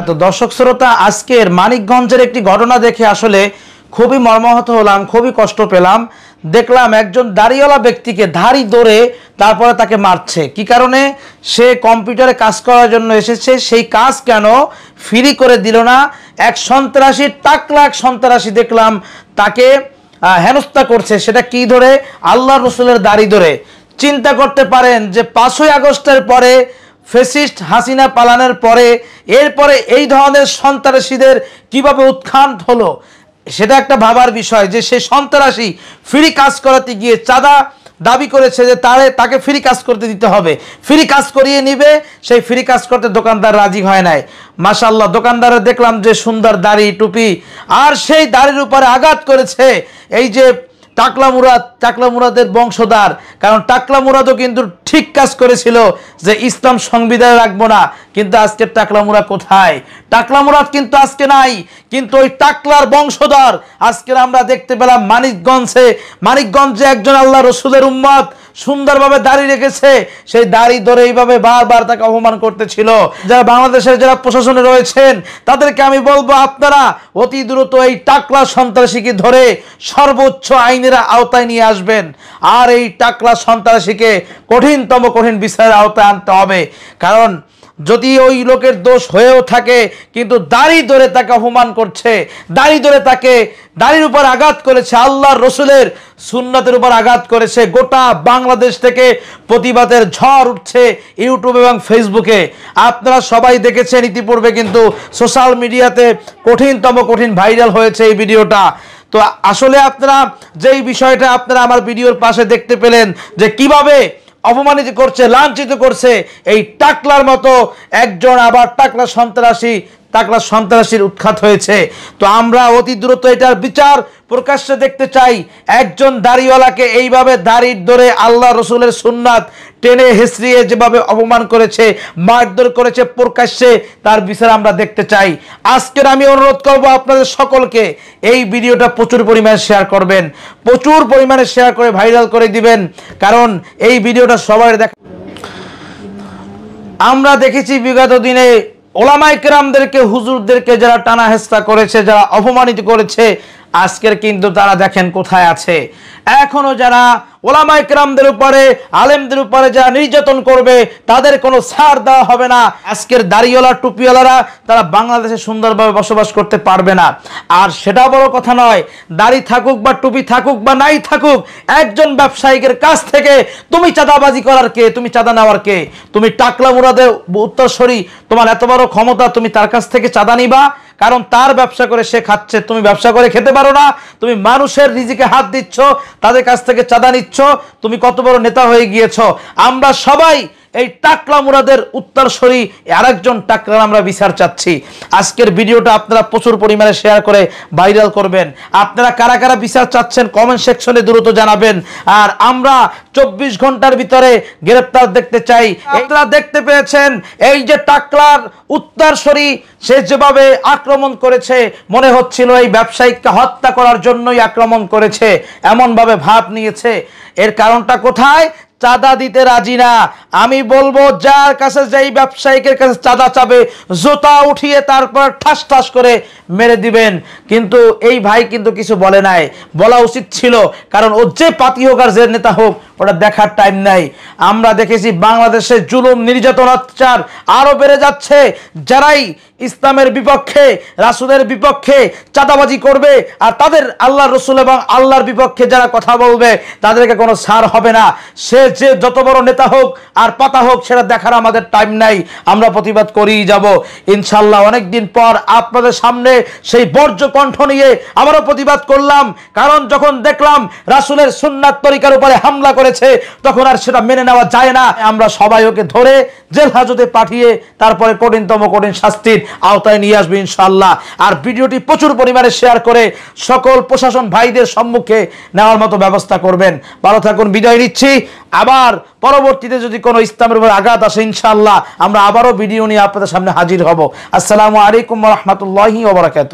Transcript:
তো দর্শক শ্রোতা, আজকের মানিকগঞ্জের একটি ঘটনা দেখে আসলে খুবই মর্মাহত হলাম, খুবই কষ্ট পেলাম। দেখলাম একজন দাড়িওয়ালা ব্যক্তিকে ধাড়ি ধরে তারপরে তাকে মারছে। কি কারণে? সে কম্পিউটারে কাজ করার জন্য এসেছে, সেই কাজ কেন ফ্রি করে দিল না। এক সন্ত্রাসী, টাকলা এক সন্ত্রাসী দেখলাম তাকে হেনস্থা করছে। সেটা কি ধরে? আল্লাহ রসুলের দাড়ি ধরে। চিন্তা করতে পারেন যে 5ই আগস্টের পরে, ফ্যাসিস্ট হাসিনা পালানোর পরে, এরপরে এই ধরনের সন্ত্রাসীদের কিভাবে উত্থান হলো, সেটা একটা ভাবার বিষয়। যে সে সন্ত্রাসী ফ্রি কাজ করাতে গিয়ে চাঁদা দাবি করেছে যে তাকে ফ্রি কাজ করতে দিতে হবে, ফ্রি কাজ করিয়ে নিবে। সেই ফ্রি কাজ করতে দোকানদার রাজি হয় নাই। মাশাআল্লাহ, দোকানদারে দেখলাম যে সুন্দর দাড়ি টুপি, আর সেই দাড়ির উপরে আঘাত করেছে এই যে টাকলা মুরাদের বংশধর। কারণ টাকলা মুরাদও কিন্তু ঠিক কাজ করেছিল যে ইসলাম সংবিধানে রাখবো না, কিন্তু আজকে টাকলা মুরাদ কোথায়? টাকলা মুরাদ কিন্তু আজকে নাই, কিন্তু ওই টাকলার বংশধর আজকে আমরা দেখতে পেলাম মানিকগঞ্জে একজন আল্লাহ রসুলের উম্মত সুন্দরভাবে দাড়ি রেখেছে। সেই দাড়ি ধরে এইভাবে বারবার তাকে অপমান করতেছিল। যারা বাংলাদেশের যারা প্রশাসনে রয়েছেন তাদেরকে আমি বলবো, আপনারা অতি দ্রুত এই টাকলা সন্ত্রাসীকে ধরে সর্বোচ্চ আইনের আওতায় নিয়ে আসবেন, আর এই টাকলা সন্ত্রাসীকে কঠিনতম কঠিন বিচারের আওতায় আনতে হবে। কারণ যদি ওই লোকের দোষ হয়েও থাকে, কিন্তু দাড়ি ধরে তাকে অপমান করছে, দাড়ি ধরে তাকে দাড়ির উপর আঘাত করেছে, আল্লাহর রসুলের সুন্নাতের উপর আঘাত করেছে। গোটা বাংলাদেশ থেকে প্রতিবাদের ঝড় উঠছে ইউটিউব এবং ফেসবুকে। আপনারা সবাই দেখেছেন ইতিপূর্বে, কিন্তু সোশ্যাল মিডিয়াতে কঠিনতম কঠিন ভাইরাল হয়েছে এই ভিডিওটা। তো আসলে আপনারা যেই বিষয়টা আপনারা আমার ভিডিওর পাশে দেখতে পেলেন যে কিভাবে অপমানিত করছে, লাঞ্ছিত করছে এই টাকলার মতো একজন আবার টাকলা সন্ত্রাসীর উৎখাত হয়েছে। তো আমরা অতি দ্রুত এটার বিচার প্রকাশ্যে দেখতে চাই। একজন দাড়িওয়ালাকে এইভাবে দাড়ি ধরে আল্লাহ রসুলের সুন্নাত টেনে হেসড়িয়ে যেভাবে অপমান করেছে, মারধর করেছে, প্রকাশ্যে তার বিচার আমরা দেখতে চাই। আজকের আমি অনুরোধ করব আপনাদের সকলকে, এই ভিডিওটা প্রচুর পরিমাণে শেয়ার করবেন, প্রচুর পরিমাণে শেয়ার করে ভাইরাল করে দিবেন, কারণ এই ভিডিওটা সবাই দেখা। আমরা দেখেছি বিগত দিনে ওলামায়ে কেরামদেরকে, হুজুরদেরকে যারা টানা হেস্তা করেছে, যারা অপমানিত করেছে, আজকের কিন্তু তারা দেখেন কোথায় আছে। এখনো যারা ওলামায়ে কেরামদের উপরে, আলেমদের উপরে যারা নির্যাতন করবে, তাদের কোনো ছাড় দেওয়া হবে না। আজকের দাড়িওয়ালা টুপিওয়ালারা তারা বাংলাদেশে সুন্দরভাবে বসবাস করতে পারবে না। আর সেটা বড় কথা নয়, দাড়ি থাকুক বা টুপি থাকুক বা নাই থাকুক, একজন ব্যবসায়িকের কাছ থেকে তুমি চাঁদাবাজি করার কে? তুমি চাঁদা নেওয়ার কে? তুমি টাকলা মুরাদের উত্তরসূরি, তোমার এত বড় ক্ষমতা, তুমি তার কাছ থেকে চাঁদা নিবা? কারণ তার ব্যবসা করে সে খাচ্ছে, তুমি ব্যবসা করে খেতে পারো না, তুমি মানুষের রিজিকে হাত দিচ্ছ, তাদের কাছ থেকে চাঁদা নিচ্ছ, তুমি কত বড় নেতা হয়ে গিয়েছ। আমরা সবাই এই টাকলা মুরাদের উত্তরসূরি আরেকজন টাকলার আমরা বিচার চাচ্ছি। আজকের ভিডিওটা আপনারা প্রচুর পরিমাণে শেয়ার করে ভাইরাল করবেন। আপনারা কারা কারা বিচার চাচ্ছেন কমেন্ট সেকশনে দ্রুত জানাবেন। আর আমরা 24 ঘন্টার ভিতরে গ্রেফতার দেখতে চাই। আপনারা দেখতে পেয়েছেন এই যে টাকলার উত্তরসূরি, সে যেভাবে আক্রমণ করেছে, মনে হচ্ছিল এই ব্যবসায়িককে হত্যা করার জন্যই আক্রমণ করেছে, এমনভাবে ভাব নিয়েছে। এর কারণটা কোথায়? চাঁদা দিতে রাজি না। আমি বলবো, যার কাছে, যেই ব্যবসায়িকের কাছে চাঁদা চাবে, জুতা উঠিয়ে তারপর ঠাস ঠাস করে মেরে দিবেন। কিন্তু এই ভাই কিন্তু কিছু বলে নাই, বলা উচিত ছিল, কারণ ও যে পাতি হোক আর যে নেতা হোক, ওটা দেখার টাইম নাই। আমরা দেখেছি বাংলাদেশে জুলুম, নির্যাতন, অত্যাচার আরো বেড়ে যাচ্ছে। যারাই ইসলামের বিপক্ষে, রাসূলের বিপক্ষে চাঁদাবাজি করবে, আর তাদের আল্লাহ রসুল এবং আল্লাহর বিপক্ষে যারা কথা বলবে, তাদেরকে কোনো ছাড় হবে না। সে যে যত বড় নেতা হোক আর পাতা হোক, সেটা দেখার আমাদের টাইম নাই। আমরা প্রতিবাদ করেই যাব ইনশাল্লাহ। অনেকদিন পর আপনাদের সামনে সেই বর্জ্য কণ্ঠ নিয়ে আবারও প্রতিবাদ করলাম, কারণ যখন দেখলাম রাসূলের সুন্নাত তরিকার উপরে হামলা করেছে, তখন আর সেটা মেনে নেওয়া যায় না। আমরা সবাই ওকে ধরে জেল হাজতে পাঠিয়ে তারপরে কঠিনতম কঠিন শাস্তির আওতায় নিয়ে আসবে ইনশাআল্লাহ। আর ভিডিওটি প্রচুর পরিমাণে শেয়ার করে সকল প্রশাসন ভাইদের সম্মুখে নেওয়ার মতো ব্যবস্থা করবেন। ভালো থাকুন, বিদায় নিচ্ছি। আবার পরবর্তীতে যদি কোনো ইসলামের উপর আঘাত আসে, ইনশাআল্লাহ আমরা আবারও ভিডিও নিয়ে আপনাদের সামনে হাজির হব। আসসালামু আলাইকুম ওয়া রাহমাতুল্লাহি ওয়া বারাকাতুহু।